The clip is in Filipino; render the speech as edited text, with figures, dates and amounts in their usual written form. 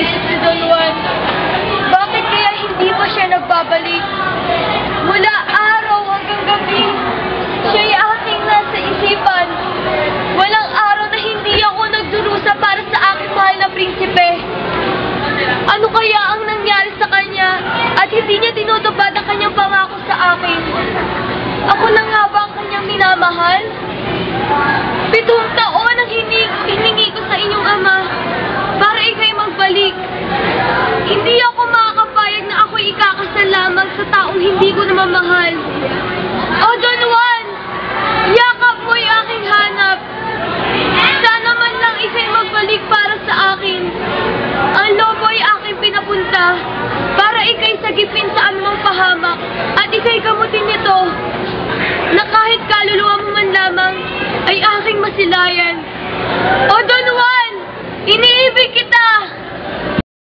nag-iisip si Don Juan. Bakit kaya hindi pa siya nagbabalik? Mula araw hanggang gabi, siya'y aking nasa isipan. Walang araw na hindi ako nagdurusa para sa aking mahal na prinsipe. Ano kaya ang nangyari sa kanya at hindi niya tinutupad ang kanyang pangako sa akin? Ako na nga ba ang kanyang minamahal? 7 taon ang hiningi ko sa inyong ama para ika'y magbalik. Hindi ako makakapayag na ako'y ikakasal lamang sa taong hindi ko namamahal. Oh, Don Juan!